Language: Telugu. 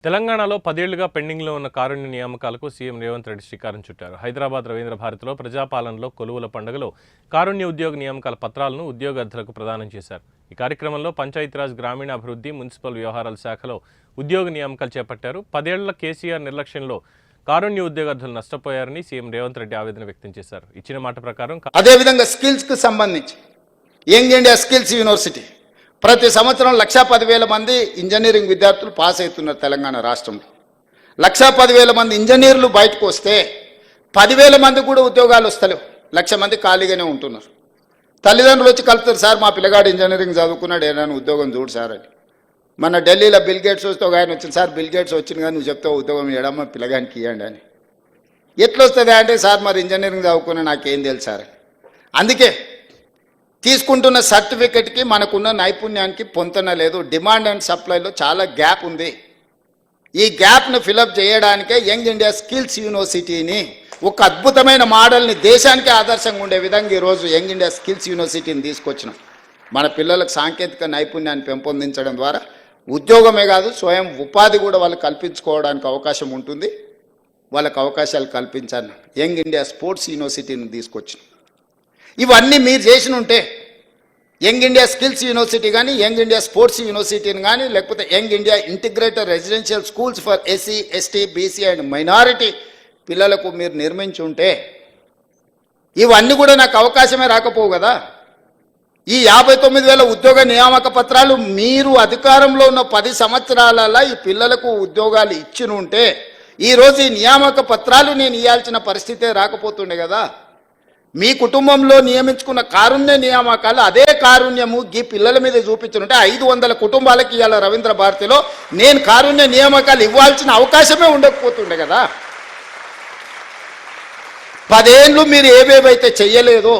తెలంగాణలో 10 ఏళ్లుగా పెండింగ్లో ఉన్న కారుణ్య నియామకాలకు సీఎం రేవంత్ రెడ్డి శ్రీకారం చుట్టారు. హైదరాబాద్ రవీంద్ర భారతిలో ప్రజాపాలనలో కొలువుల పండుగలో కారుణ్య ఉద్యోగ నియామకాల పత్రాలను ఉద్యోగార్థులకు ప్రదానం చేశారు. ఈ కార్యక్రమంలో పంచాయతీరాజ్ గ్రామీణాభివృద్ధి మున్సిపల్ వ్యవహారాల శాఖలో ఉద్యోగ నియామకాలు చేపట్టారు. 10 ఏళ్ల కేసీఆర్ నిర్లక్ష్యంలో కారుణ్య ఉద్యోగార్థులు నష్టపోయారని సీఎం రేవంత్ రెడ్డి ఆవేదన వ్యక్తం చేశారు. ఇచ్చిన మాట ప్రకారం అదేవిధంగా స్కిల్స్కి సంబంధించి యంగ్ ఇండియా స్కిల్స్ యూనివర్సిటీ ప్రతి సంవత్సరం 1,10,000 మంది ఇంజనీరింగ్ విద్యార్థులు పాస్ అవుతున్నారు. తెలంగాణ రాష్ట్రంలో 1,10,000 మంది ఇంజనీర్లు బయటకు వస్తే 10,000 మంది కూడా ఉద్యోగాలు వస్తలేవు. 1,00,000 మంది ఖాళీగానే ఉంటున్నారు. తల్లిదండ్రులు వచ్చి కలుపుతారు, సార్ మా పిల్లగాడు ఇంజనీరింగ్ చదువుకున్నాడు, ఏదైనా ఉద్యోగం చూడు సార్ అని. మన ఢిల్లీలో బిల్ గేట్స్ వస్తే ఒక ఆయన వచ్చింది, సార్ బిల్ గేట్స్ వచ్చింది కానీ నువ్వు చెప్తావు ఉద్యోగం ఇవ్వడమ్మా పిల్లగానికి ఇవ్వండి అని. ఎట్లా వస్తుంది అంటే, సార్ మరి ఇంజనీరింగ్ చదువుకున్నా నాకేం తెలుసు సార్ అని. అందుకే తీసుకుంటున్న సర్టిఫికెట్కి మనకున్న నైపుణ్యానికి పొంతన లేదు. డిమాండ్ అండ్ సప్లైలో చాలా గ్యాప్ ఉంది. ఈ గ్యాప్ను ఫిలప్ చేయడానికే యంగ్ ఇండియా స్కిల్స్ యూనివర్సిటీని ఒక అద్భుతమైన మోడల్ని దేశానికి ఆదర్శంగా ఉండే విధంగా ఈరోజు యంగ్ ఇండియా స్కిల్స్ యూనివర్సిటీని తీసుకొచ్చినాం. మన పిల్లలకు సాంకేతిక నైపుణ్యాన్ని పెంపొందించడం ద్వారా ఉద్యోగమే కాదు స్వయం ఉపాధి కూడా వాళ్ళు కల్పించుకోవడానికి అవకాశం ఉంటుంది. వాళ్ళకు అవకాశాలు కల్పించాలి. యంగ్ ఇండియా స్పోర్ట్స్ యూనివర్సిటీని తీసుకొచ్చినాం. ఇవన్నీ మీరు చేసిన ఉంటే యంగ్ ఇండియా స్కిల్స్ యూనివర్సిటీ కానీ యంగ్ ఇండియా స్పోర్ట్స్ యూనివర్సిటీని కానీ లేకపోతే young India integrated residential schools for SC ST BC and minority పిల్లలకు మీరు నిర్మించి ఉంటే ఇవన్నీ కూడా నాకు అవకాశమే రాకపోవు కదా. ఈ 59,000 ఉద్యోగ నియామక పత్రాలు మీరు అధికారంలో ఉన్న 10 సంవత్సరాలలో ఈ పిల్లలకు ఉద్యోగాలు ఇచ్చి ఉంటే ఈరోజు ఈ నియామక పత్రాలు నేను ఇవ్వాల్సిన పరిస్థితే రాకపోతుండే కదా. మీ కుటుంబంలో నియమించుకున్న కారుణ్య నియామకాలు అదే కారుణ్యము ఈ పిల్లల మీద చూపించుంటే 500 కుటుంబాలకి ఇవాళ రవీంద్ర భారతిలో నేను కారుణ్య నియామకాలు ఇవ్వాల్సిన అవకాశమే ఉండకపోతుండే కదా. 10 ఏళ్ళు మీరు ఏవేవైతే చెయ్యలేదో